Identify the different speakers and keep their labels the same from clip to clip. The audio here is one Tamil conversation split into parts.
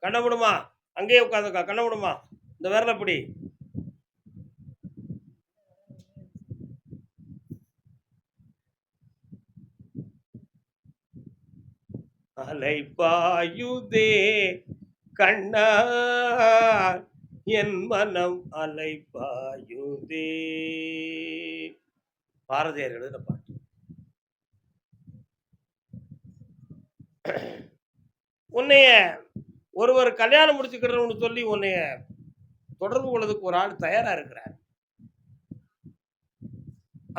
Speaker 1: கண்ண விடுமா, அங்கேயே உட்காந்துக்கா. கண்ண விடுமா, இந்த விரல பிடி. அலை பாயுதே கண்ணா என் மனம் அலை பாயுதே. பாரதியார் எழுதின பாட்டு. உன்னைய ஒருவர் கல்யாணம் முடிச்சுக்கிறோம்னு சொல்லி உன்னைய தொடர்பு கொள்வதற்கு ஒரு ஆள் தயாரா இருக்கிறார்.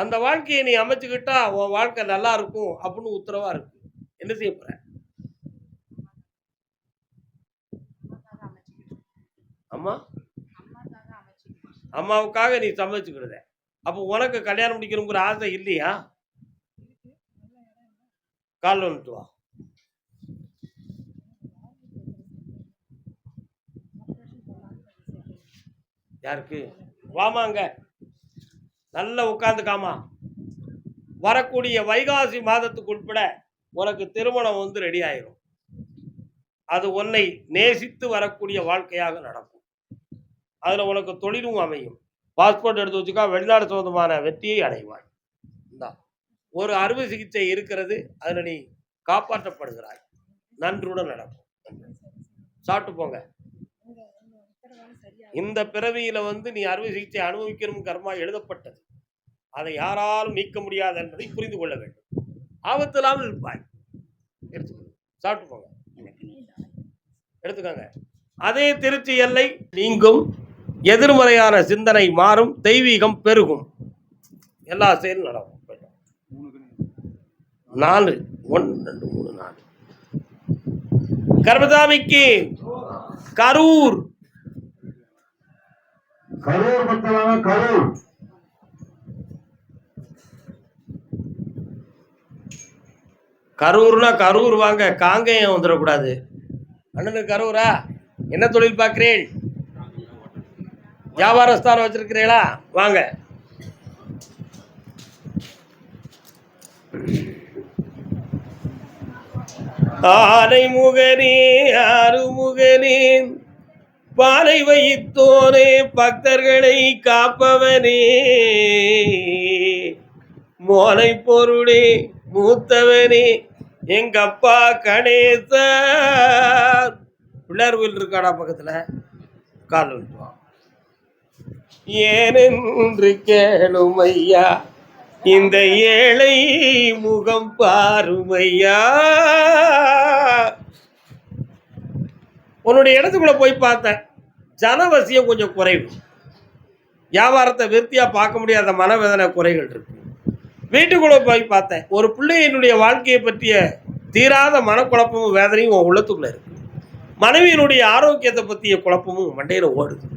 Speaker 1: அந்த வாழ்க்கையை நீ அமைச்சுக்கிட்டா உன் வாழ்க்கை நல்லா இருக்கும் அப்படின்னு உத்தரவா இருக்கு. என்ன செய்ய போற? அம்மா அம்மாவுக்காக நீ சமைச்சுக்கிடுத. அப்போ உனக்கு கல்யாணம் முடிக்கணுங்கிற ஆசை இல்லையா? கால் வந்துட்டு வா. யாருக்கு? வாமாங்க, நல்லா உட்காந்துக்காமா. வரக்கூடிய வைகாசி மாதத்துக்கு உட்பட உனக்கு திருமணம் வந்து ரெடி ஆயிரும். அது உன்னை நேசித்து வரக்கூடிய வாழ்க்கையாக நடக்கும். அதுல உனக்கு தொழிலும் அமையும். பாஸ்போர்ட் எடுத்து வச்சுக்கா, வெளிநாடு சொந்தமான வெற்றியை அடைவாய். ஒரு அறுவை சிகிச்சை இருக்கிறது, அதுல நீ காப்பாற்றப்படுகிறாய். நன்றுடன் நடக்கும். சாப்பிட்டு போங்க. இந்த பிறவியில வந்து நீ அறுவை சிகிச்சை அனுபவிக்கணும் கர்மா எழுதப்பட்டது. அதை யாராலும் நீக்க முடியாது என்பதை புரிந்து கொள்ள வேண்டும். ஆபத்து இல்லாமல் இருப்பாய். சாப்பிட்டு போங்க, எடுத்துக்கோங்க. அதே திருச்சி எல்லை நீங்கும், எதிர்மறையான சிந்தனை மாறும், தெய்வீகம் பெருகும், எல்லா செயலும் நடக்கும். 4 1 2 3 4. கர்மசாமிக்கு கரூர். கரூர் கரூர்னா கரூர் வாங்க, காங்கேயம் வந்துடக்கூடாது. அண்ணனுக்கு கரூரா? என்ன தொழில் பார்க்கிறேன்? வியாபாரஸ்தானம் வச்சிருக்கிறீங்களா? வாங்க. ஆனை முகனே ஆறுமுகனே பாலை வைத்தோனே பக்தர்களை காப்பவனே மோனை பொருளே மூத்தவனே எங்கப்பா கணேச. பிள்ளையார் கோயில் இருக்காடா பக்கத்துல? கால் விட்டுவான். ஏனென்று கேளுமையா இந்த ஏழை முகம் பாருமையா. உன்னுடைய இடத்துக்குள்ள போய் பார்த்தேன், ஜனவசியம் கொஞ்சம் குறைவு. வியாபாரத்தை விருத்தியா பார்க்க முடியாத மனவேதனை குறைகள் இருக்கு. வீட்டுக்குள்ள போய் பார்த்தேன், ஒரு பிள்ளையினுடைய வாழ்க்கையை பற்றிய தீராத மனக்குழப்பமும் வேதனையும் உன் உள்ளத்துக்குள்ள இருக்கு. மனைவியினுடைய ஆரோக்கியத்தை பற்றிய குழப்பமும் மண்டையில ஓடுது.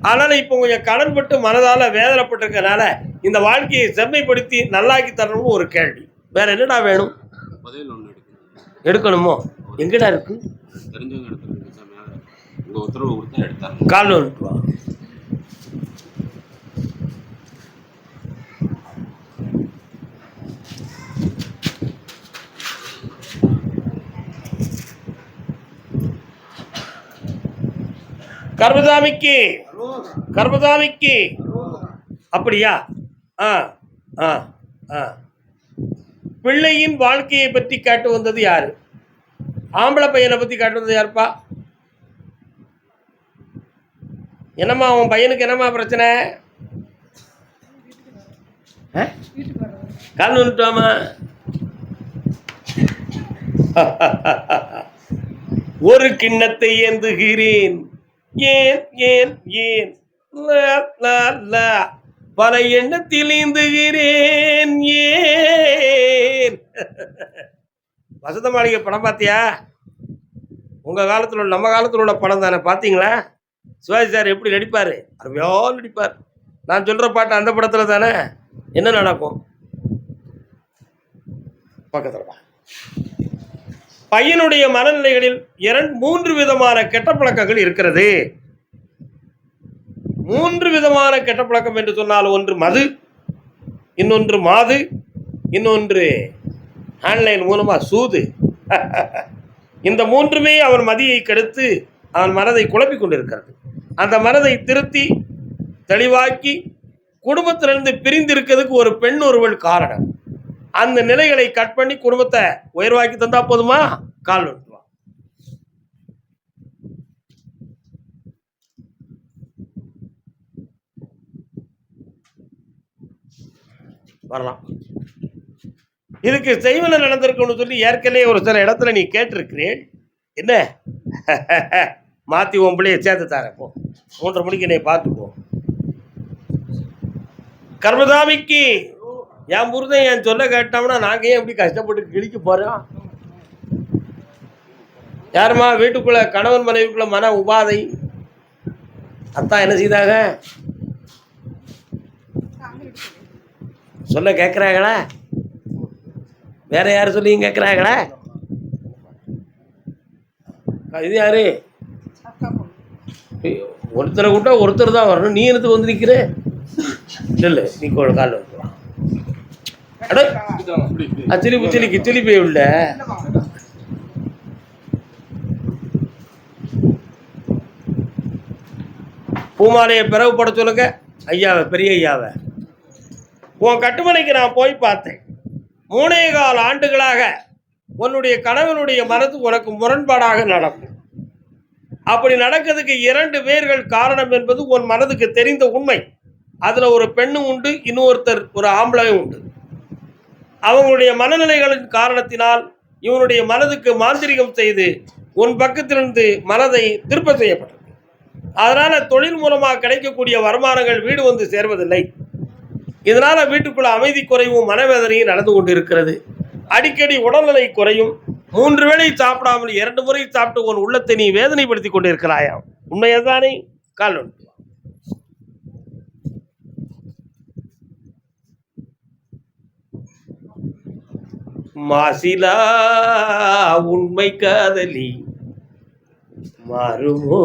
Speaker 1: அதனால இப்போ கொஞ்சம் கடன்பட்டு மனதால வேதனைப்பட்டிருக்கனால இந்த வாழ்க்கையை செம்மைப்படுத்தி நல்லாக்கி தரணும்னு ஒரு கேள்வி. வேற என்னடா வேணும்? எடுக்கணுமோ? எங்கடா இருக்கு? கால் வந்துட்டு வா. கர்மசாமிக்கு கர்மசாமிக்கு அப்படியா? பிள்ளையின் வாழ்க்கையை பற்றி கேட்டு வந்தது யாரு? ஆம்பளை பையனை பத்தி கேட்டு வந்தது யாருப்பா? என்னம்மா உன் பையனுக்கு என்னம்மா பிரச்சனை? கால் வந்துட்டாமா. ஒரு கிண்ணத்தை ஏந்துகிறேன், ஏன் ஏன் ஏன் பல எண்ணத்தில் ஏந்துகிறேன் ஏன். வசந்த மாளிகை படம் பார்த்தியா? உங்க காலத்தில் உள்ள நம்ம காலத்தில் உள்ள படம் தானே, பார்த்தீங்களா? சிவாஜி சார் எப்படி நடிப்பார்? அருமையா நடிப்பார். நான் சொல்ற பாட்டு அந்த படத்துல தானே. என்ன நடக்கும் பக்கத்துல? பையனுடைய மனநிலைகளில் 3 விதமான கெட்ட பழக்கங்கள் இருக்கிறது. 3 விதமான கெட்ட பழக்கம் என்று சொன்னால், ஒன்று மது, இன்னொன்று மாது, இன்னொன்று ஆன்லைன் மூலமா சூது. இந்த 3மே அவன் மதியை கெடுத்து அவன் மனதை குழப்பிக் கொண்டிருக்கிறது. அந்த மனதை திருத்தி தெளிவாக்கி குடும்பத்திலிருந்து பிரிந்திருக்கிறதுக்கு ஒரு பெண் ஒருவள் காரணம். அந்த நிலைகளை கட் பண்ணி குடும்பத்தை உயர்வாக்கி தந்தா போதுமா? கால் வந்துடுவான். வரலாம். இதுக்கு செய்வன நடந்திருக்குன்னு சொல்லி ஏற்கனவே ஒரு சில இடத்துல நீ கேட்டிருக்கிறேன். என்ன மாத்தி உன் பிள்ளைய சேர்த்து தரேன். போ 3:30 மணிக்கு என்னை பார்த்துப்போ. கர்மசாமிக்கு என் புருஷன் என் சொல்ல கேட்டோம்னா நாங்கள் ஏன் எப்படி கஷ்டப்பட்டு கிழிக்க போறோம்? யாருமா வீட்டுக்குள்ள கணவன் மனைவிக்குள்ள மன உபாதை அத்தான் என்ன செய்தாங்க? சொல்ல கேட்குறாங்களா? வேற யாரு சொல்லி கேட்குறாங்களா? இது யாரு? ஒருத்தரை கூட்டா ஒருத்தர் தான் வரணும். நீ எனக்கு வந்து நிற்கிற? இல்லை நீ காலில் வந்துடலாம். திருப்பி உள்ள பூமாலையை பிறகுப்பட சொல்லுங்க. ஐயாவை, பெரிய ஐயாவை உன் கட்டுமனைக்கு நான் போய் பார்த்தேன். 3.25 ஆண்டுகளாக உன்னுடைய கணவனுடைய மனது உனக்கு முரண்பாடாக நடக்கும். அப்படி நடக்கிறதுக்கு 2 பேர்கள் காரணம் என்பது உன் மனதுக்கு தெரிந்த உண்மை. அதுல ஒரு பெண்ணும் உண்டு, இன்னொருத்தர் ஒரு ஆம்பளையும் உண்டு. அவங்களுடைய மனநிலைகளின் காரணத்தினால் இவனுடைய மனதுக்கு மாந்திரிகம் செய்து உன் பக்கத்திலிருந்து மனதை திருப்ப செய்யப்பட்டது. அதனால தொழில் மூலமாக கிடைக்கக்கூடிய வருமானங்கள் வீடு வந்து சேர்வதில்லை. இதனால வீட்டுக்குள்ள அமைதி குறைவும் மனவேதனையும் நடந்து கொண்டு இருக்கிறது. அடிக்கடி உடல்நிலை குறையும். 3 வேளை சாப்பிடாமல் 2 முறை சாப்பிட்டு உன் உள்ளத்தை நீ வேதனைப்படுத்தி கொண்டு இருக்கிறாயா? உண்மையதானே? கால் வந்து மாசிலா உண்மை காதலி மாறுமோ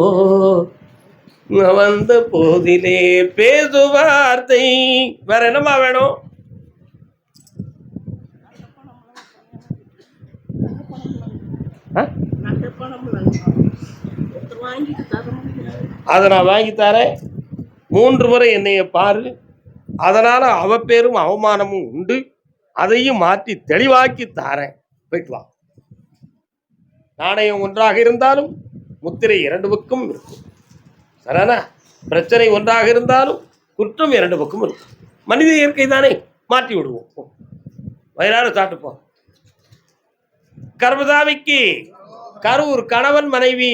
Speaker 1: வந்த போதிலே பேசுவார்த்தை. வேற என்னமா வேணும்? அதை நான் வாங்கி தரேன். 3 முறை என்னைய பாரு. அதனால அவ பேரும் அவமானமும் உண்டு. அதையும் மாற்றி தெளிவாக்கி தாரேன். போயிட்டு வா. நாணயம் ஒன்றாக இருந்தாலும் முத்திரை 2 பக்கம் இருக்கும். சரினா? பிரச்சனை ஒன்றாக இருந்தாலும் குற்றம் 2 பக்கம் இருக்கும். மனித இயற்கை தானே, மாற்றி விடுவோம். வயிறார சாப்பிட்டுப்போம். கர்மசாமிக்கு கரூர் கணவன் மனைவி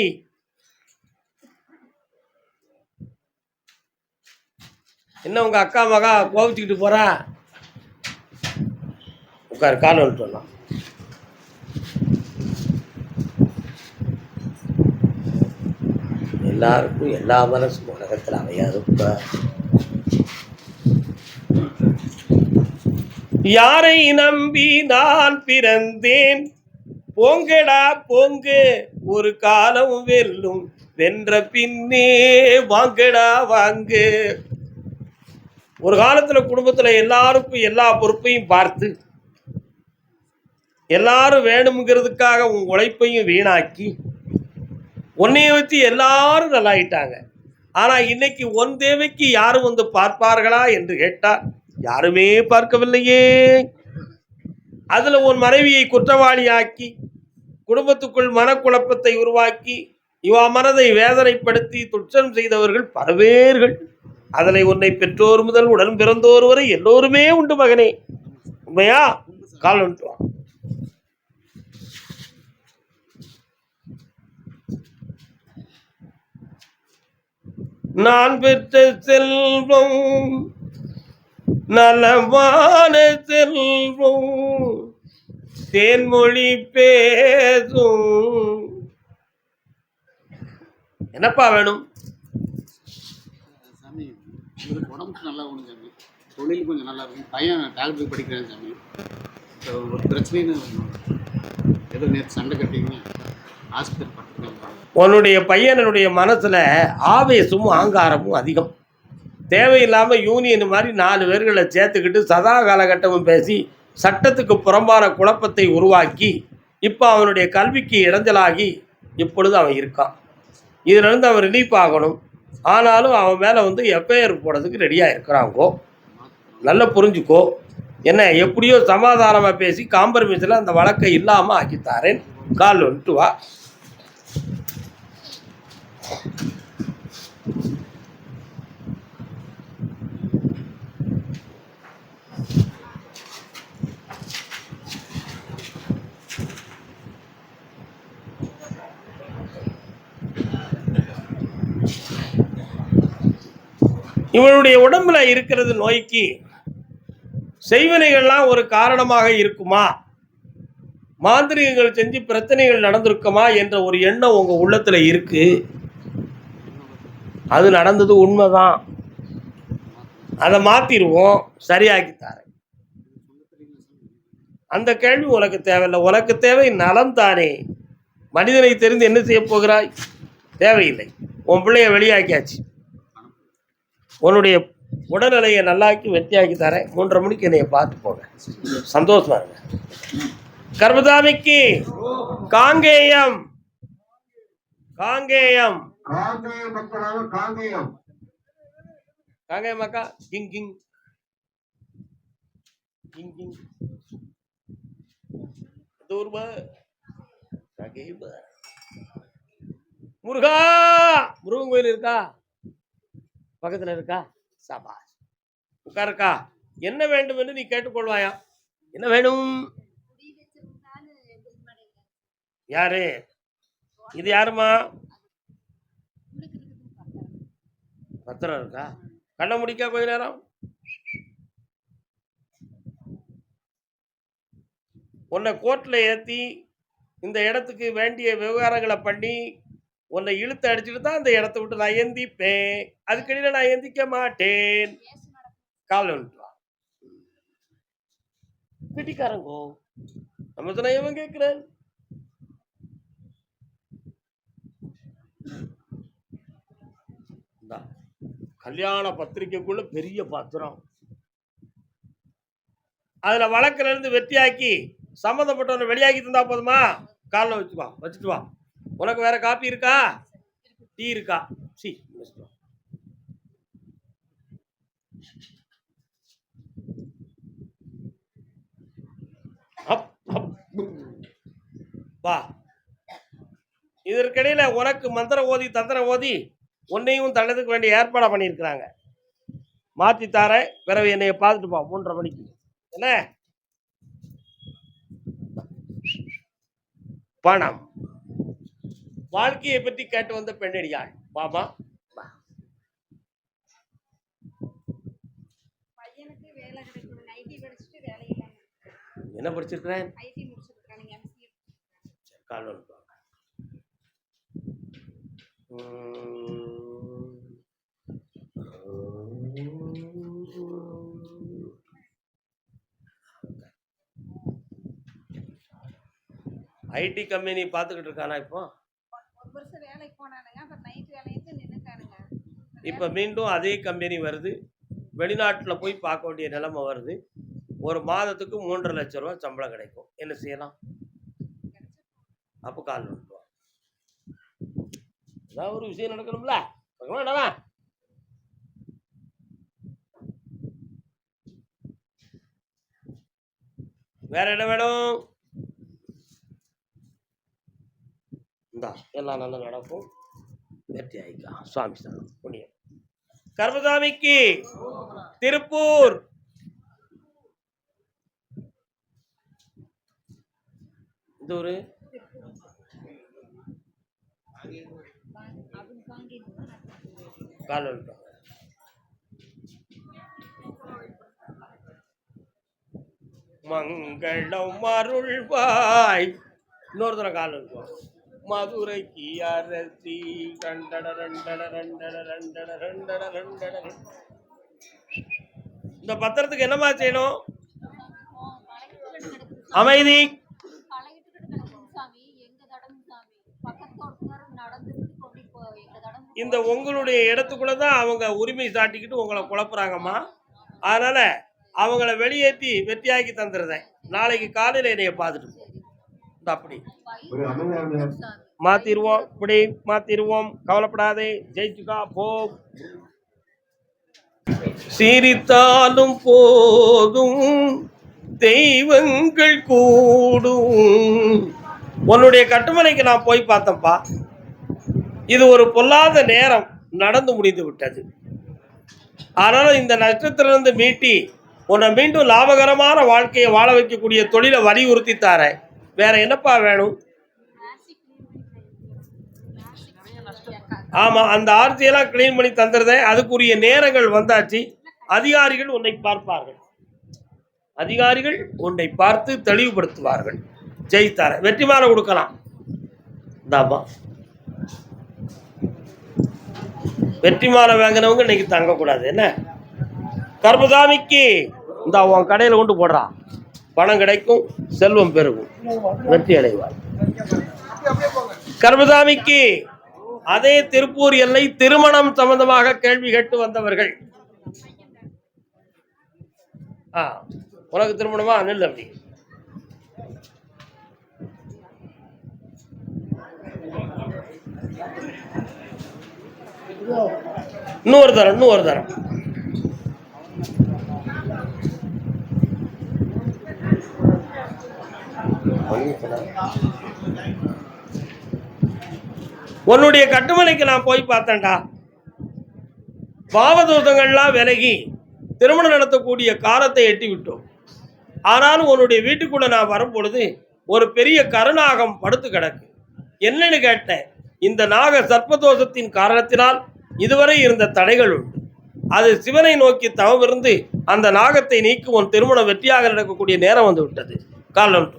Speaker 1: என்ன உங்க அக்கா மகா கோவிச்சுக்கிட்டு போறா? உட்கார், கால் வந்துட்டோம். எல்லாருக்கும் எல்லா மனசும் உலகத்தில் அமையாதுப்பா. யாரை நம்பி நான் பிறந்தேன்? போங்கடா போங்க, ஒரு காலம் வெல்லும், வென்ற பின்னே வாங்கடா வாங்க. ஒரு காலத்துல குடும்பத்துல எல்லாருக்கும் எல்லா பொறுப்பையும் பார்த்து எல்லாரும் வேணுங்கிறதுக்காக உன் உழைப்பையும் வீணாக்கி உன்னைய வச்சு எல்லாரும் நல்லாயிட்டாங்க. ஆனா இன்னைக்கு உன் தேவைக்கு யாரும் வந்து பார்ப்பார்களா என்று கேட்டால் யாருமே பார்க்கவில்லையே. அதுல உன் மனைவியை குற்றவாளியாக்கி குடும்பத்துக்குள் மனக்குழப்பத்தை உருவாக்கி இவா மனதை வேதனைப்படுத்தி துச்சம் செய்தவர்கள் பல பேர்கள். அதனை உன்னை பெற்றோர் முதல் உடன் பிறந்தோர் வரை எல்லோருமே உண்டு மகனே. உண்மையா? கால் வந்துட்டு வா. நான் பெற்ற செல்வம் நலமான செல்வம் தேன்மொழி பேசும். என்னப்பா வேணும்?
Speaker 2: சாமி, இவருக்கு உடம்புக்கு நல்லா ஒன்று சாமி, தொழில் கொஞ்சம் நல்லா இருக்கும். பையன் டாக்டருக்கு படிக்கிறேன் சாமி. ஒரு பிரச்சனைன்னு ஏதோ நேற்று சண்டை கட்டிங்க, ஆஸ்பத்திரி படுத்துருக்காங்க.
Speaker 1: உன்னுடைய பையனுடைய மனசுல ஆவேசமும் ஆங்காரமும் அதிகம். தேவையில்லாமல் யூனியன் மாதிரி 4 பேர்களை சேர்த்துக்கிட்டு சதா காலகட்டமும் பேசி சட்டத்துக்கு புறம்பான குழப்பத்தை உருவாக்கி இப்போ அவனுடைய கல்விக்கு இடைஞ்சலாகி இப்பொழுது அவன் இருக்கான். இதிலிருந்து அவன் ரிலீஃப் ஆகணும். ஆனாலும் அவன் மேலே வந்து எஃப்ஐஆர் போடுறதுக்கு ரெடியாக இருக்கிறாங்கோ. நல்லா புரிஞ்சுக்கோ. என்ன எப்படியோ சமாதானமாக பேசி காம்ப்ரமைஸில் அந்த வழக்கை இல்லாமல் ஆக்கித்தாரேன். கால் வந்துட்டு வா. இவனுடைய உடம்புல இருக்கிறது நோய்க்கு செய்வினைகள்லாம் ஒரு காரணமாக இருக்குமா, மாந்திரிகங்கள் செஞ்சு பிரச்சனைகள் நடந்திருக்குமா என்ற ஒரு எண்ணம் உங்க உள்ளத்துல இருக்கு. அது நடந்தது உண்மைதான். அதை மாத்திருவோம், சரியாக்கி தரேன். அந்த கேள்வி உனக்கு தேவையில்லை. உனக்கு தேவை நலம் தானே. மனிதனை தெரிந்து என்ன செய்ய போகிறாய்? தேவையில்லை. உன் பிள்ளைய வெளியாக்கியாச்சு. உன்னுடைய உடல்நிலையை நல்லாக்கி வெற்றியாக்கி தரேன். 3:30 மணிக்கு என்னைய பார்த்து போங்க. சந்தோஷமா இருங்க. கர்மதாமிக்கு காங்கேயம் காங்கேயம் காங்கேயம் அக்கா கிங் கிங் கிங் கிங் தூர்பா காங்கேயம். முருகா, முருகன் கோயில் இருக்கா? பக்கத்தில் இருக்கா? சபாஷ். உட்காருக்கா. என்ன வேண்டும் என்று நீ கேட்டுக்கொள்வாயா? என்ன வேணும்? யாரு இது? யாருமா? பத்திரம் இருக்கா? கண்ண முடிக்கா கொஞ்ச நேரம். உன்னை கோர்ட்ல ஏத்தி இந்த இடத்துக்கு வேண்டிய விவகாரங்களை பண்ணி உன்னை இழுத்து அடிச்சுட்டு தான் அந்த இடத்த விட்டு நான் எந்திப்பேன். அதுக்கடியில் நான் எந்திக்க மாட்டேன். கால் வந்துட்டு வா. பிடிக்காரங்கோ நம்ம சொன்ன இவன் கேட்கிறேன். கல்யாண பத்திரிக்கைக்குள்ள பெரிய பத்திரம், அதுல வழக்குல இருந்து வெற்றியாக்கி சம்மந்தப்பட்டவனை வெளியாக்கி தந்தா போதுமா? காலில் வச்சுக்கோ, வச்சுட்டு வா. உனக்கு வேற காப்பி இருக்கா? டீ இருக்கா? சி வா. இதற்கிடையில உனக்கு மந்திரம் ஓதி தந்திரம் ஓதி உன்னையும் தள்ளதுக்கு வேண்டிய ஏற்பாடை பண்ணியிருக்கிறாங்க. மாற்றி தார. பிறகு என்னைய பார்த்துட்டு போ 3:30 மணிக்கு. என்ன பணம் வாழ்க்கையை பற்றி கேட்டு வந்த பெண்ணடியாள். பாபா என்ன படிச்சிருக்கிறேன்? ஐடி கம்பெனி பார்த்துக்கிட்டு இருக்கானா? இப்போ மீண்டும் அதே கம்பெனி வருது. வெளிநாட்டில் போய் பார்க்க வேண்டிய நிலைமை வருது. ஒரு மாதத்துக்கு 3.5 லட்சம் ரூபா சம்பளம் கிடைக்கும். என்ன செய்யலாம்? அப்போ கால் வந்துடுவோம். ஏதாவது ஒரு விஷயம் நடக்கணும்ல. வேற என்ன வேணும்? இந்தா எல்லாம் நல்லா நடக்கும். வெற்றி ஆயிக்கா. சுவாமி சாமி புண்ணியம். கர்மசாமிக்கு திருப்பூர். இந்த ஒரு கால் வந்துட்டோம். மங்களம் அருள்வாய். இன்னொரு தடவை கால் இருக்கும். மதுரைக்கு அரசி இந்த பத்திரத்துக்கு என்னமா செய்யணும்? அமைதி. இந்த உங்களுடைய இடத்துக்குள்ளதான் அவங்க உரிமை சாட்டிக்கிட்டு உங்களை குழப்புறாங்கம்மா. அதனால அவங்கள வெளியேற்றி வெற்றியாக்கி தந்துடுறேன். நாளைக்கு காலையில என்னைய பார்த்துட்டு அப்படி மாத்திருவோம், இப்படி மாத்திருவோம், கவலைப்படாதே, ஜெயிச்சுக்கா போ. சிரித்தாலும் போதும் தெய்வங்கள் கூடும். உன்னுடைய கட்டுமனைக்கு நான் போய் பார்த்தேன்ப்பா. இது ஒரு பொல்லாத நேரம் நடந்து முடிந்து விட்டது. ஆனாலும் இந்த நஷ்டத்திலிருந்து மீட்டி உன்னை மீண்டும் லாபகரமான வாழ்க்கையை வாழ வைக்கக்கூடிய தொழிலை வலியுறுத்தி தாரேன். வேற என்னப்பா வேணும்? ஆமா, அந்த ஆர்த்தியெல்லாம் கிளீன் பண்ணி தந்துருந்தேன். அதுக்குரிய நேரங்கள் வந்தாச்சு. அதிகாரிகள் உன்னை பார்ப்பார்கள். அதிகாரிகள் உன்னை பார்த்து தெளிவுபடுத்துவார்கள். ஜெயித்தார வெற்றி மாலை கொடுக்கலாம். தாமா வெற்றி மாலை வாங்கினவங்க இன்னைக்கு தங்கக்கூடாது. என்ன கர்மசாமிக்கு இந்த உன் கடையில் கொண்டு போடுறா, பணம் கிடைக்கும், செல்வம் பெருகும், வெற்றி அடைவார். கர்மசாமிக்கு அதே திருப்பூர் எல்லை திருமணம் சம்பந்தமாக கேள்வி கேட்டு வந்தவர்கள். உனக்கு திருமணமா? நெல் அப்படி இன்னொரு தரம் உன்னுடைய கட்டுமனைக்கு நான் போய் பார்த்தேன்டா. பாவதோஷங்கள்லாம் விலகி திருமணம் நடத்தக்கூடிய காலத்தை எட்டி விட்டோம். ஆனாலும் உன்னுடைய வீட்டுக்குள்ள நான் வரும் பொழுது ஒரு பெரிய கருநாகம் படுத்து கிடக்கு. என்னன்னு கேட்டேன். இந்த நாக சர்ப்பதோஷத்தின் காரணத்தினால் இதுவரை இருந்த தடைகள் உண்டு. அது சிவனை நோக்கி தவம் இருந்து அந்த நாகத்தை நீக்கி உன் திருமணம் வெற்றியாக நடக்கக்கூடிய நேரம் வந்து விட்டது. காலம்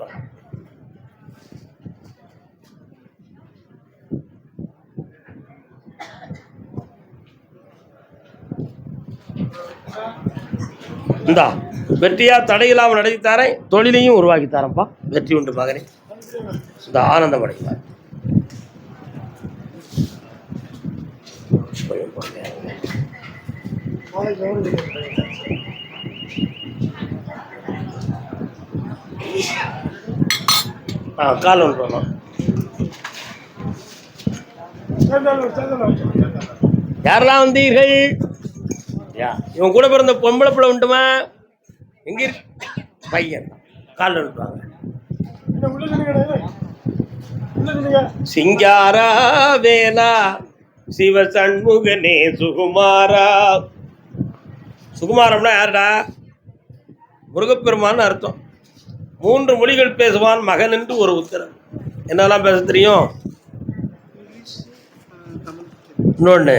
Speaker 1: இந்தா வெற்றியா தடையில்லாமல் நடத்தித்தாரேன். தொழிலையும் உருவாக்கி தரேன்ப்பா. வெற்றி உண்டு மகனே. இந்த ஆனந்தம் அடைவார். கால் ஒன்று பண்ணோம். யாரெல்லாம் வந்தீர்கள்? இவன் கூட பிறந்த பொம்பளை பிள்ளை உண்டுமா? எங்க பையன் கால் அனுப்புவாங்க. சிங்காரா வேலா சிவ சண்முகனே சுகுமாரா. சுகுமாரம்னா யாருடா? முருகப்பெருமான்னு அர்த்தம். 3 மொழிகள் பேசுவான் மகன் என்று ஒரு உத்தரவு. என்னெல்லாம் பேச தெரியும்? இன்னொன்று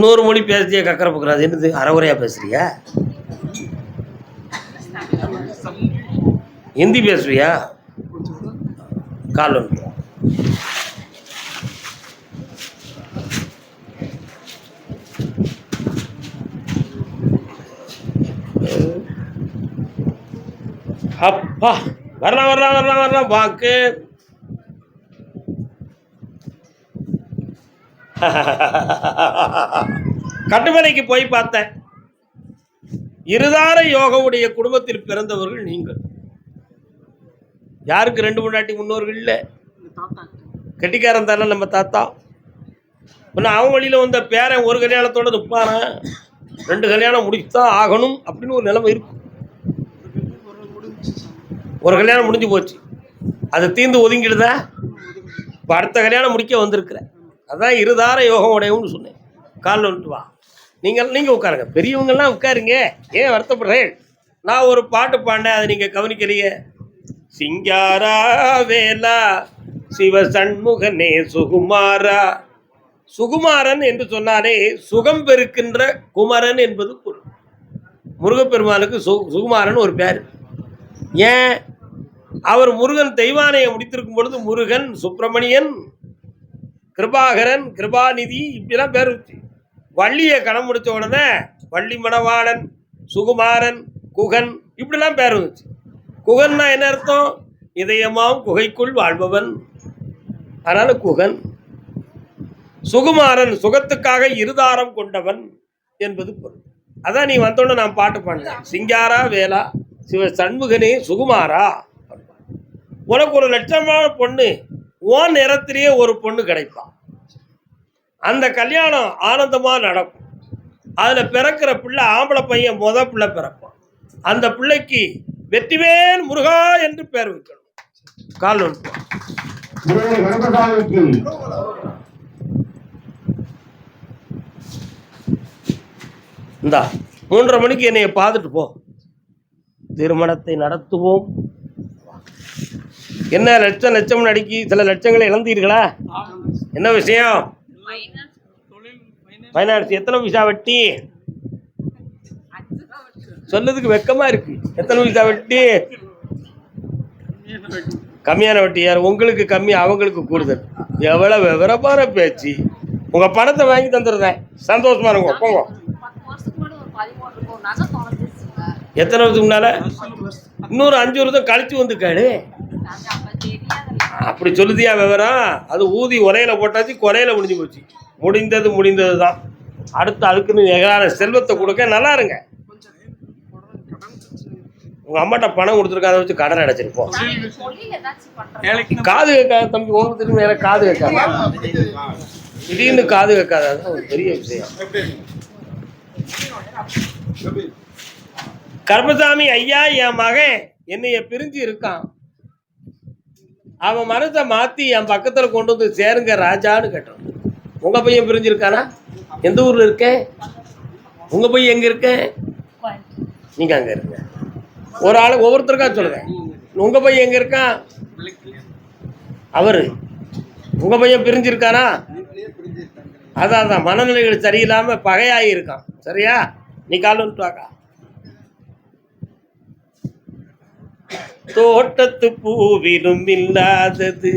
Speaker 1: 100 மொழி பேசிய கக்கரை புக்கிறாது. என்னது அறகுறையா பேசுறியா? ஹிந்தி பேசுவியா? கால் ஒன்று. அப்பா வரலாம் வாக்கு. கட்டுமனைக்கு போய் பார்த்தேன். இருதார யோகவுடைய குடும்பத்தில் பிறந்தவர்கள் நீங்கள். யாருக்கு 2 முன்னாடி முன்னோர்கள் இல்லை? கெட்டிக்காரன் தானே நம்ம தாத்தா. இன்னும் அவன் வழியில் வந்த பேரன் ஒரு கல்யாணத்தோட நிற்பானா? 2 கல்யாணம் முடிச்சுதான் ஆகணும் அப்படின்னு ஒரு நிலைமை இருக்கும். ஒரு கல்யாணம் முடிஞ்சு போச்சு, அது தீர்ந்து ஒதுங்கிடுதா? இப்போ அடுத்த கல்யாணம் முடிக்க வந்திருக்கிற. அதான் இருதார யோகம் உடையவும்னு சொன்னேன். காலில் வந்துட்டு வா. நீங்கள் உட்காருங்க, பெரியவங்கெல்லாம் உட்காருங்க. ஏன் வருத்தப்படுறேன்? நான் ஒரு பாட்டு பாண்டேன், அதை நீங்கள் கவனிக்கிறீங்க. சிங்காரா வேலா சிவ சண்முகனே சுகுமாரா. சுகுமாரன் என்று சொன்னாலே சுகம் பெருக்கின்ற குமரன் என்பது பொருள். முருகப்பெருமானுக்கு சுகுமாரன் ஒரு பேர். ஏன்? அவர் முருகன் தெய்வானையை முடித்திருக்கும் பொழுது முருகன், சுப்பிரமணியன், கிருபாகரன், கிருபாநிதி இப்படிலாம் பேர் வச்சு. வள்ளியை கணம் முடித்த உடனே வள்ளி மணவாளன், சுகுமாரன், குகன் இப்படிலாம் பேர் வந்துச்சு. குகன்னா என்ன அர்த்தம்? இதயமாம் குகைக்குள் வாழ்பவன். அதனால குகன். சுகுமாரன் சுகத்துக்காக இருதாரம் கொண்டவன் என்பது பொருள். அதான் நீ வந்தோன்னு நான் பாட்டு பாடினேன். சிங்காரா வேலா சிவ சண்முகனே சுகுமாரா. உனக்கு ஒரு லட்சமான பொண்ணு, உன் நிறத்திலேயே ஒரு பொண்ணு கிடைப்பான். அந்த கல்யாணம் ஆனந்தமா நடக்கும். அதுல பிறக்கிற பிள்ளை ஆம்பளை பையன், பிள்ளை பிறப்பான். அந்த பிள்ளைக்கு வெற்றிவேல் முருகா என்று பெயர் வைக்கணும். கால் ஒன்று இந்தா 3:30 மணிக்கு என்னைய பார்த்துட்டு போ. திருமணத்தை நடத்துவோம். என்ன லட்சம் அடிக்கி சில லட்சங்களை இழந்தீர்களா? என்ன விஷயம்? ஃபைனான்ஸ். எத்தனை பைசா வட்டி? சொல்லதுக்கு வெக்கமா இருக்கு. எத்தனை பைசா வட்டி? கம்மியான வட்டி. யார்? உங்களுக்கு கம்மி, அவங்களுக்கு கூடுதல். எவ்வளவு விவரமான பேச்சு. உங்க பணத்தை வாங்கி தந்துடுறேன், சந்தோஷமா இருக்கும். போங்க. எத்தனை வருஷத்துக்கு முன்னால? இன்னொரு 5 வருஷம் கழிச்சு வந்து கேளு. அப்படி சொல்லுதியா விவரம்? அது ஊதி உரையில போட்டாச்சு, குறையில முடிஞ்சு போச்சு. முடிந்தது தான். அடுத்து அதுக்குன்னு எதிரான செல்வத்தை கொடுக்க நல்லா இருங்க. உங்க அம்மாட்ட பணம் கொடுத்துருக்க, அதை வச்சு கடன் அடைச்சிருப்போம். காது கேட்காது தம்பி, உங்களுக்கு திரும்ப வேற காது கேட்காது. திடீர்னு காது கேட்காது, அதுதான் ஒரு பெரிய விஷயம். கருப்பசாமி ஐயா, என் மகன் என்னைய பிரிஞ்சு இருக்கான். அவன் மனசை மாத்தி என் பக்கத்துல கொண்டு வந்து சேருங்க ராஜான்னு கேட்டான். உங்க பையன் பிரிஞ்சிருக்கானா? எந்த ஊர்ல இருக்க? உங்க பையன் எங்க இருக்க? நீங்க அங்க இருக்க. ஒரு ஆளு ஒவ்வொருத்தருக்கா சொல்றேன். உங்க பையன் எங்க இருக்கான்? அவரு. உங்க பையன் பிரிஞ்சிருக்கானா? அதான் மனநிலைகள் சரியில்லாம பகையாகி இருக்கான். சரியா? நீ கால் வந்துட்டாக்கா. தோட்டத்து பூவிலும் இல்லாதது,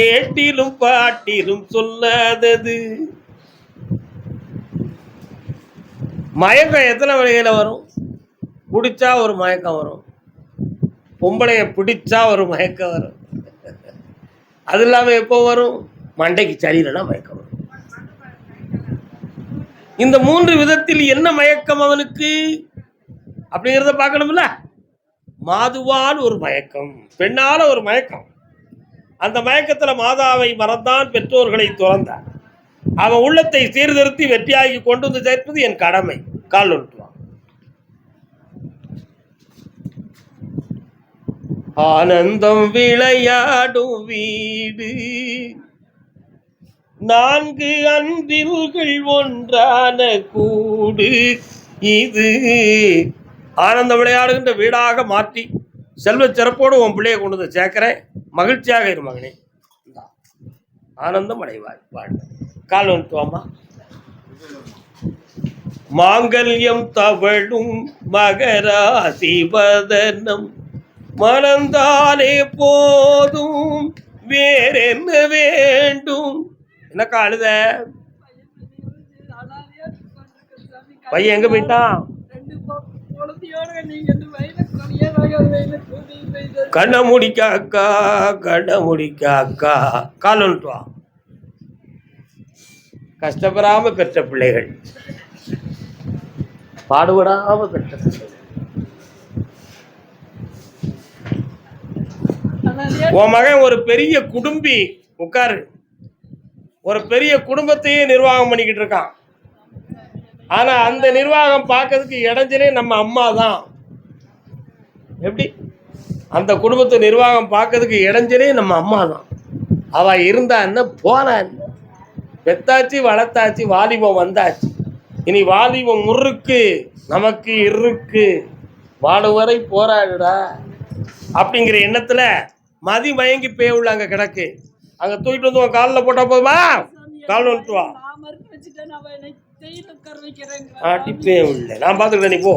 Speaker 1: ஏட்டிலும் பாட்டிலும் சொல்லாதது. மயக்கம் எத்தனை வகையில வரும்? பிடிச்சா ஒரு மயக்கம் வரும், பொம்பளைய பிடிச்சா ஒரு மயக்கம் வரும். அது இல்லாம எப்போ வரும்? மண்டைக்கு சரியில்லைன்னா மயக்கம் வரும். இந்த 3 விதத்தில் என்ன மயக்கம் அவனுக்கு அப்படிங்கிறத பார்க்கணும்ல. மாதுவால் ஒரு மயக்கம், பெண்ணால ஒரு மயக்கம். அந்த மயக்கத்துல மாதாவை மறந்தான், பெற்றோர்களை துறந்தான். அவன் உள்ளத்தை சீர்திருத்தி வெற்றியாகி கொண்டு வந்து சேர்ப்பது என் கடமை. கால் ஒன்றுவான். ஆனந்தம் விளையாடும் வீடு, 4 அன்பில்கள் ஒன்றான கூடு இது. ஆனந்தம் விளையாடுகின்ற வீடாக மாற்றி செல்வ சிறப்போடு உன் பிள்ளையை கொண்டு வந்து சேர்க்கிறேன். மகிழ்ச்சியாக இரு மகனே. ஆனந்தம் அடைவாய். வாழ். கால் வந்துட்டுவாமா. மாங்கல்யம் தவழும் மகராசி வதனம், மணந்தாலே போதும் வேறென்ன வேண்டும். என்னக்கா அழுத? பையன் எங்க போயிட்டான்? கண்ண முடிக்காக்கா, கண்ண முடிக்காக்கா. கால் வந்துட்டுவா. கஷ்டப்படாம பெற்ற பிள்ளைகள், பாடுபடாம பெற்ற பிள்ளைகள். உன் மகன் ஒரு பெரிய குடும்பி. உட்காரு. ஒரு பெரிய குடும்பத்தையே நிர்வாகம் பண்ணிக்கிட்டு இருக்கான். ஆனா அந்த நிர்வாகம் பார்க்கறதுக்கு இடைஞ்சலே நம்ம அம்மா தான். எப்படி? அந்த குடும்பத்தை நிர்வாகம் பார்க்கறதுக்கு இடைஞ்சலே நம்ம அம்மா தான். அவ இருந்தா என்ன, போனா என்ன? பெத்தாச்சு, வளர்த்தாச்சு, வாலிபம் வந்தாச்சு. இனி வாலிபம் முறுக்கு, நமக்கு இருக்கு, வாழும் வரை போராடுடா அப்படிங்கிற எண்ணத்துல மதி மயங்கி பேவுள்ள அங்க கிடக்கு. அங்க தூக்கிட்டு வந்து உன் காலில் போட்டா போதுமா? கால் வந்துட்டு வா. அடிப்பே இல்லை, நான் பார்த்துக்கிட்டேன். நீ போ.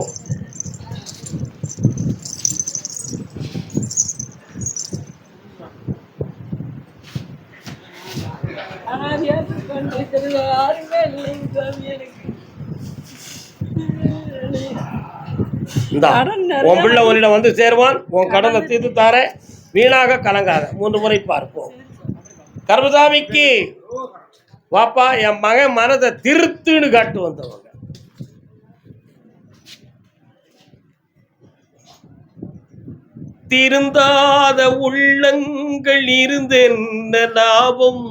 Speaker 1: உன் பிள்ளை உன்னிடம் வந்து சேருவான். உன் கடனை தீர்த்து தார, வீணாக கலங்காத. 3 முறை பார்ப்போம். கருப்பசாமிக்கு வாப்பா, என் மகன் மனதை திருத்துன்னு காட்டு வந்தவங்க. திருந்தாத உள்ளங்கள் இருந்தென்ன லாபம்,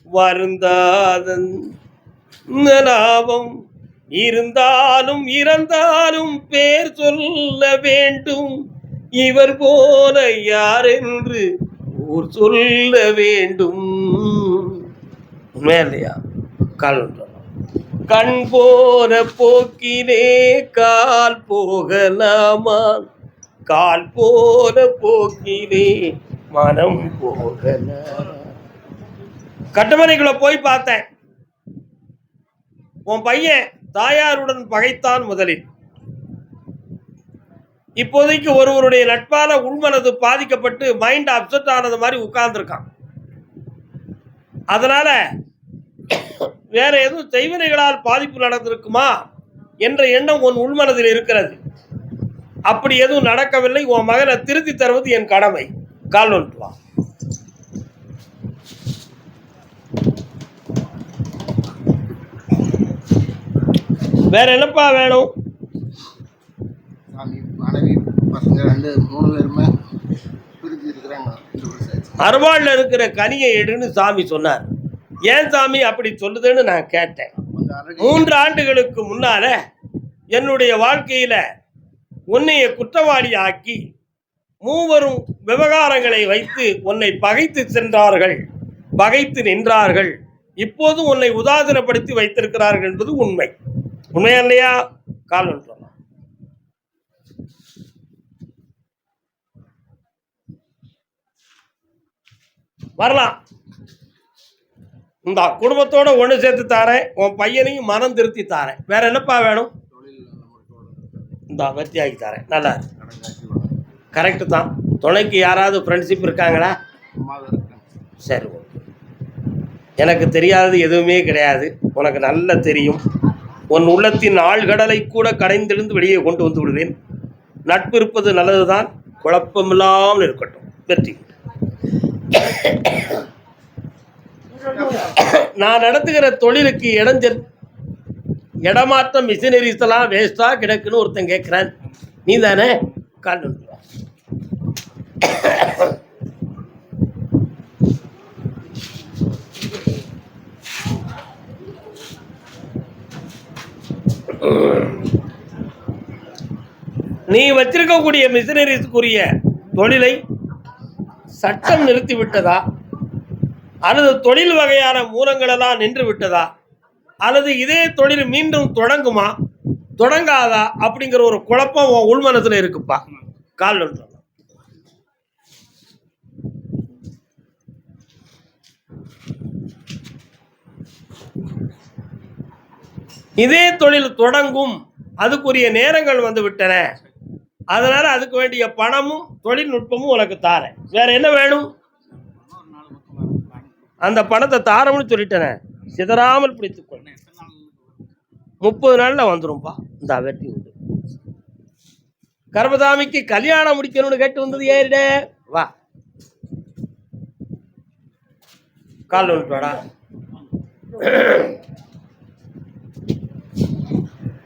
Speaker 1: வருந்தாத லாபம். இருந்தாலும் இறந்தாலும் பேர் சொல்ல வேண்டும், இவர் போல யார் என்று ஊர் சொல்ல வேண்டும். உண்மையா இல்லையா? கண் போன போக்கிலே கால் போகலாமா, கால் போன போக்கிலே மனம் போகலாம். கட்டுமனைக்குள்ள போய் பார்த்தேன். உன் பையன் தாயாருடன் பகைத்தான் முதலில். இப்போதைக்கு ஒருவருடைய நட்பால உள்மனது பாதிக்கப்பட்டு மைண்ட் அப்செட் ஆனது மாதிரி உட்கார்ந்துருக்கான். அதனால வேற எதுவும் செய்வினைகளால் பாதிப்பு நடந்திருக்குமா என்ற எண்ணம் உன் உள்மனதில் இருக்கிறது. அப்படி எதுவும் நடக்கவில்லை. உன் மகனை திருத்தி தருவது என் கடமை. கால் வந்துட்டு வா. வேற என்னப்பா வேணும்?
Speaker 2: மனைவி பசங்க 2-3 பேருமே இருக்கிறாங்க.
Speaker 1: அருவாள்ல இருக்கிற கனியை எடுன்னு சாமி சொன்னார். ஏன் சாமி அப்படி சொல்லுதுன்னு நான் கேட்டேன். 3 ஆண்டுகளுக்கு முன்னால என்னுடைய வாழ்க்கையில உன்னைய குற்றவாளி ஆக்கி மூவரும் விவகாரங்களை வைத்து உன்னை பகைத்து சென்றார்கள், பகைத்து நின்றார்கள். இப்போது உன்னை உதாசீனப்படுத்தி வைத்திருக்கிறார்கள் என்பது உண்மை. உண்மையா இல்லையா? கால் ஒன்று வரலாம். இந்த குடும்பத்தோட ஒன்று சேர்த்து தாரேன். உன் பையனையும் மனம் திருத்தி தாரேன். வேற என்னப்பா வேணும்? இந்த வெற்றியாக்கி தரேன். நல்லா கரெக்டு தான். துணைக்கு யாராவது ஃப்ரெண்ட்ஷிப் இருக்காங்களா? சரி, ஓகே. எனக்கு தெரியாதது எதுவுமே கிடையாது. உனக்கு நல்லா தெரியும். உன் உள்ளத்தின் ஆழ்கடலை கூட கடைந்தெழுந்து வெளியே கொண்டு வந்து விடுவேன். நட்பு இருப்பது நல்லதுதான், குழப்பமில்லாமல் இருக்கட்டும். வெற்றி. நான் நடத்துகிற தொழிலுக்கு இடமாற்றம் மிஷினரிஸ் எல்லாம் வேஸ்டா கிடக்குன்னு ஒருத்தன் கேட்கிறான். நீ தானே? கால் நீ வச்சிருக்கக்கூடிய மிஷினரிஸ்க்குரிய தொழிலை சட்டம் நிறுத்தி விட்டதா, அல்லது தொழில் வகையான மூலங்களெல்லாம் நின்று விட்டதா, அல்லது இதே தொழில் மீண்டும் தொடங்குமா தொடங்காதா அப்படிங்கிற ஒரு குழப்பம் உன் உள்மனத்தில் இருக்குப்பா. கால் ஒன்று. இதே தொழில் தொடங்கும், அதுக்குரிய நேரங்கள் வந்து விட்டன. அதனால அதுக்கு வேண்டிய பணமும் தொழில்நுட்பமும் உனக்கு தாரேன். வேற என்ன வேணும்? அந்த பணத்தை தாரம்னு சொல்லிட்டேனே, சிதறாமல் பிடித்துக்கொள். 30 நாள்ல வந்துரும்பா. இந்த வெற்றி உண்டு. கர்மதாமிக்கு கல்யாணம் முடிக்கணும்னு கேட்டு வந்தது ஏறிட வா. கால் ஒன்றுடா.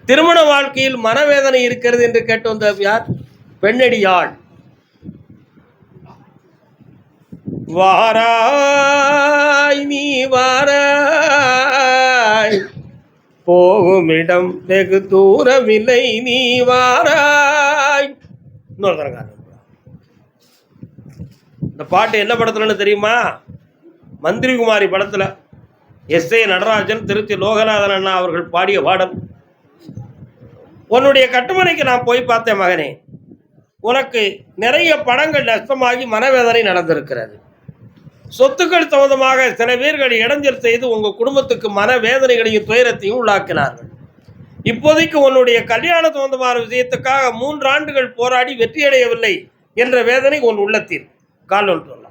Speaker 1: திருமண வாழ்க்கையில் மனவேதனை இருக்கிறது என்று கேட்டு வந்த யார்? பெண்ணடியாள். வாராய் நீ வாராய், போகுமிடம் வெகு தூரமில்லை, நீ வாராய். இன்னொரு இந்த பாட்டு என்ன படத்துலன்னு தெரியுமா? மந்திரிகுமாரி படத்துல எஸ்.ஏ. நடராஜன், திருச்சி லோகநாதன் அண்ணா அவர்கள் பாடிய பாடல். உன்னுடைய கட்டுமனைக்கு நான் போய் பார்த்தேன் மகனே. உனக்கு நிறைய பணங்கள் நஷ்டமாகி மனவேதனை நடந்திருக்கிறது. சொத்துக்கள் சம்பந்தமாக சில பேர்கள் இடைஞ்சல் செய்து உங்கள் குடும்பத்துக்கு மனவேதனைகளையும் துயரத்தையும் உள்ளாக்கினார்கள். இப்போதைக்கு உன்னுடைய கல்யாண சம்பந்தமான விஷயத்துக்காக 3 ஆண்டுகள் போராடி வெற்றியடையவில்லை என்ற வேதனை உன் உள்ளத்தில். கால் ஒன்று சொல்லலாம்.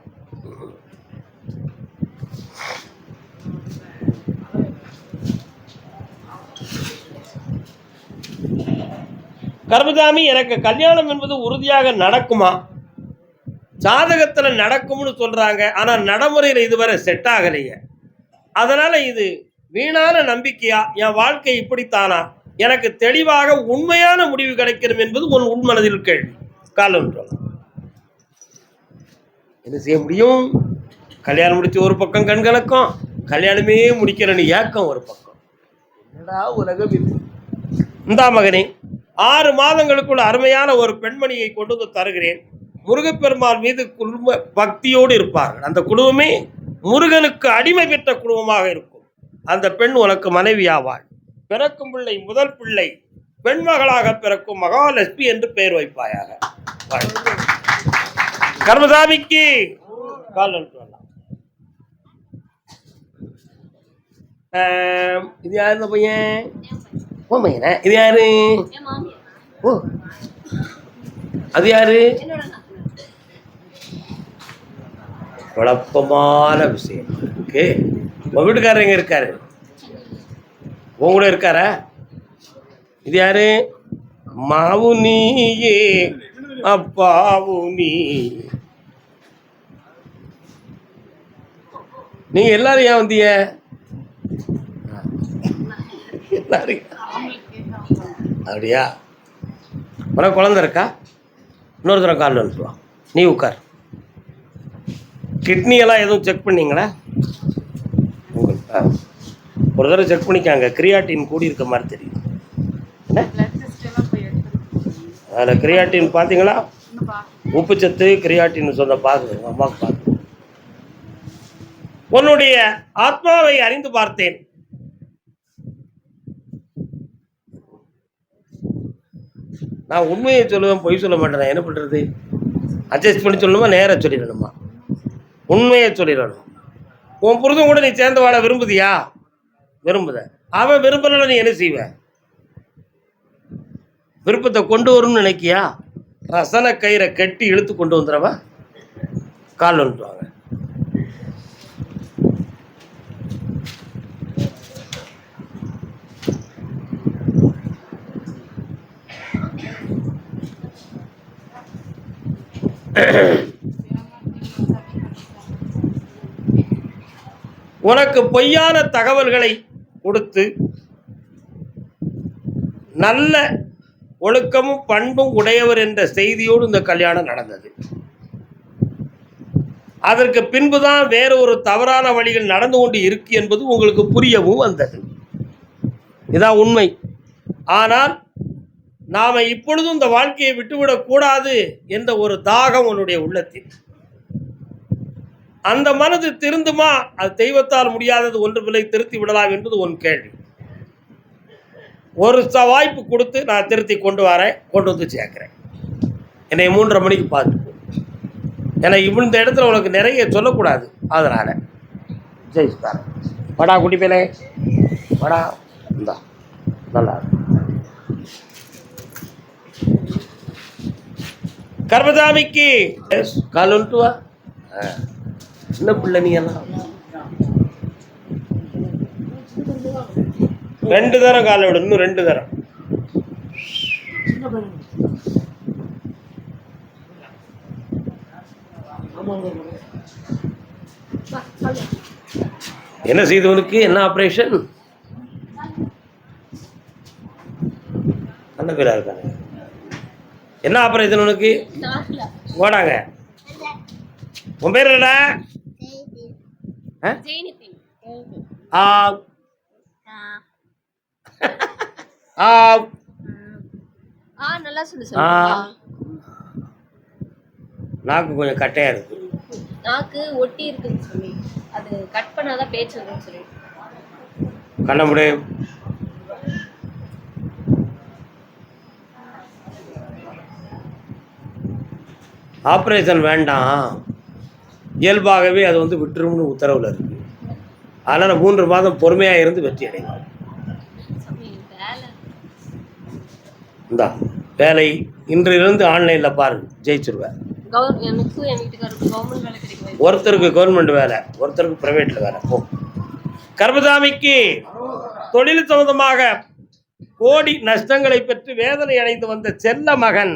Speaker 1: கர்மசாமி, எனக்கு கல்யாணம் என்பது உறுதியாக நடக்குமா? ஜாதகத்தில் நடக்கும்னு சொல்றாங்க, ஆனால் நடைமுறையில் இதுவரை செட் ஆகலையே. அதனால இது வீணான நம்பிக்கையா? என் வாழ்க்கை இப்படித்தானா? எனக்கு தெளிவாக உண்மையான முடிவு கிடைக்கும் என்பது உன் உள்மனதில் கேள்வி. காலம் என்ன செய்ய முடியும்? கல்யாணம் முடிச்சு ஒரு பக்கம் கண்கலக்கம், கல்யாணமே முடிக்கிறன்னு ஏக்கம் ஒரு பக்கம். என்னடா உலகம் இது? இந்தா மகனே, 6 மாதங்களுக்குள்ள அருமையான ஒரு பெண்மணியை கொண்டு வந்து தருகிறேன். முருகப்பெருமான் மீது குடும்ப பக்தியோடு இருப்பார்கள். அந்த குடும்பமே முருகனுக்கு அடிமை பெற்ற குடும்பமாக இருக்கும். அந்த பெண் உனக்கு மனைவி ஆவாள். பிறக்கும் பிள்ளை முதல் பிள்ளை பெண்மகளாக பிறக்கும் மகாலட்சுமி என்று பெயர் வைப்பாயாக. கர்மசாமிக்கு கால் வரலாம். இது யாரு இந்த பையன்? ஓ பையனா? இது யாரு? ஓ அது யாரு? குழப்பமான விஷயம் இருக்கு. உங்க வீட்டுக்காரர் எங்க இருக்காரு? உங்க கூட இருக்காரா? இது யாரு? அம்மாவும் நீயே அப்பாவும் நீ. நீங்க எல்லாரும் ஏன் வந்தீங்க? அப்படியா? உனக்கு குழந்தை இருக்கா? இன்னொரு தடவை கால் வந்துடுவான். நீ உட்கார். கிட்னி எல்லாம் எதுவும் செக் பண்ணீங்களா? ஒரு தடவை செக் பண்ணிக்காங்க. கிரியாட்டின் கூடி இருக்க மாதிரி தெரியுது. அதில் கிரியாட்டின் பார்த்தீங்களா? உப்புச்சத்து கிரியாட்டின் சொந்த பார்க்குது. அம்மாவுக்கு பார்த்து உன்னுடைய ஆத்மாவை அறிந்து பார்த்தேன். நான் உண்மையை சொல்லுவேன், பொய் சொல்ல மாட்டேன். என்ன பண்ணுறது? அட்ஜஸ்ட் பண்ணி சொல்லணுமா, நேராக சொல்லிடணுமா? உண்மையை சொல்லிடணும். உன் புருஷன் கூட நீ சேர்ந்து வாழ விரும்புதியா? விரும்புத. அவன் விரும்பல, நீ என்ன செய்வ? விருப்பத்தை கொண்டு வரும்னு நினைக்கியா? ரசன கயிறை கட்டி இழுத்து கொண்டு வந்துடுவா. கால் வந்துடுவாங்க. உனக்கு பொய்யான தகவல்களை கொடுத்து நல்ல ஒழுக்கமும் பண்பும் உடையவர் என்ற செய்தியோடு இந்த கல்யாணம் நடந்தது. அதற்கு பின்புதான் வேற ஒரு தவறான வழிகள் நடந்து கொண்டு இருக்கு என்பது உங்களுக்கு புரியவும் வந்தது. இதான் உண்மை. ஆனால் நாம இப்பொழுதும் இந்த வாழ்க்கையை விட்டுவிடக் கூடாது என்ற ஒரு தாகம் உன்னுடைய உள்ளத்தில். அந்த மனது திருந்துமா? அது தெய்வத்தால் முடியாதது ஒன்றுமில்லை, திருத்தி விடலாம் என்பது உன் கேள்வி. ஒரு வாய்ப்பு கொடுத்து நான் திருத்தி கொண்டு வரேன், கொண்டு வந்து சேர்க்கிறேன். என்னை 3:30 மணிக்கு பார்த்து. ஏன்னா இந்த இடத்துல உனக்கு நிறைய சொல்லக்கூடாது. அதனால ஜெயிச்சுக்காரன். வடா குட்டி பேலே, வடா. இந்தா நல்லா கர்மசாமிக்கு கால் வந்துட்டு வா. சின்ன பிள்ளை நீ எல்லாம் 2 தரம் காலை விடு. இன்னும் 2 தரம். என்ன செய்தவனுக்கு? என்ன ஆபரேஷன்? நல்ல பேரா இருக்காங்க. என்ன ஆபரேஷன் உனக்கு? ஓடாங்க. உன் பேர் என்னடா? நாக்கு கொஞ்சம் கட்டையா இருக்கு.
Speaker 3: நாக்கு ஒட்டி இருக்குன்னு சொல்லி அது கட் பண்ணாதான் பேச்சு வரும்னு சொல்லி.
Speaker 1: கண்ண முடியும். ஆப்ரேஷன் வேண்டாம், இயல்பாகவே அது வந்து விட்டுரும்னு உத்தரவில் இருக்கு. அதனால் 3 மாதம் பொறுமையாக இருந்து வெற்றி அடைவாங்க. இந்தா வேலை இன்றிலிருந்து ஆன்லைனில் பாரு, ஜெயிச்சிருவேன். ஒருத்தருக்கு கவர்மெண்ட் வேலை, ஒருத்தருக்கு பிரைவேட்டில் வேலை. போ. கர்மசாமிக்கு தொழில் சம்பந்தமாக கோடி நஷ்டங்களை பெற்று வேதனை அடைந்து வந்த செல்ல மகன்.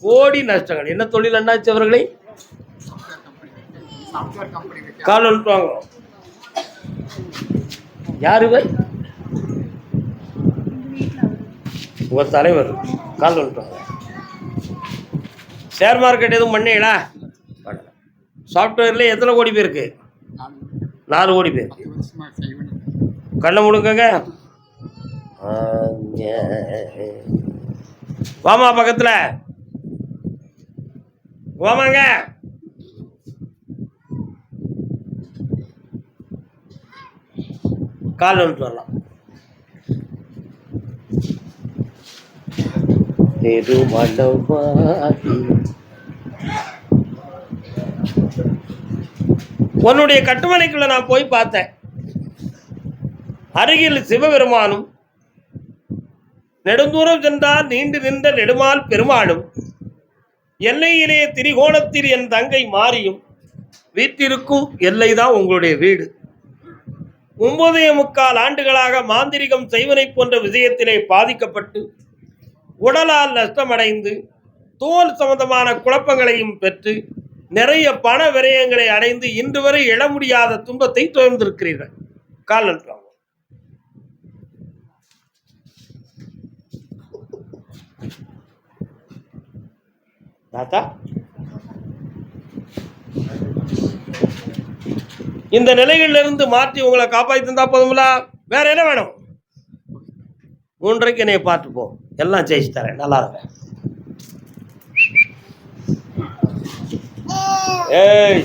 Speaker 1: கோடி நஷ்டங்கள். என்ன தொழில் என்னாச்சு அவர்களை? கால் வந்துட்டுவாங்க. யாரு இவர்? உங்க தலைவர். கால் வந்துட்டுவாங்க. ஷேர் மார்க்கெட் எதுவும் பண்ணீங்களா? பண்ணல. சாஃப்ட்வேர்ல எத்தனை கோடி பேருக்கு? 4 கோடி பேர்.
Speaker 2: 10 வருஷமா செய்வேன்.
Speaker 1: கண்ணை முடுக்கங்க. வாமா பக்கத்துல வாமாங்க. கால் வந்துட்டு வரலாம். உன்னுடைய கட்டுமனைக்குள்ள நான் போய் பார்த்தேன். அருகில் சிவபெருமானும், நெடுந்தூரம் சென்றால் நீண்டு நின்ற நெடுமால் பெருமாளும், எல்லையிலே திரிகோணத்தில் என் தங்கை மாரியும், வீட்டிற்கும் எல்லைதான் உங்களுடைய வீடு. 9.25 ஆண்டுகளாக மாந்திரிகம் செய்வனை போன்ற விஷயத்திலே பாதிக்கப்பட்டு உடலால் நஷ்டமடைந்து தோல் சம்பந்தமான குழப்பங்களையும் பெற்று நிறைய பண விரயங்களை அடைந்து இன்று வரை எழ முடியாத துன்பத்தை தொடர்ந்திருக்கிறீர்கள். கால் நன்றாங்க. தாத்தா, இந்த நிலைகளிலிருந்து மாற்றி உங்களை காப்பாற்றி தந்தா போதுங்களா? வேற என்ன வேணும்? 3:30 என்னைய பார்த்து போ, எல்லாம் ஜெயிச்சு தரேன். நல்லா இருக்க. ஏய்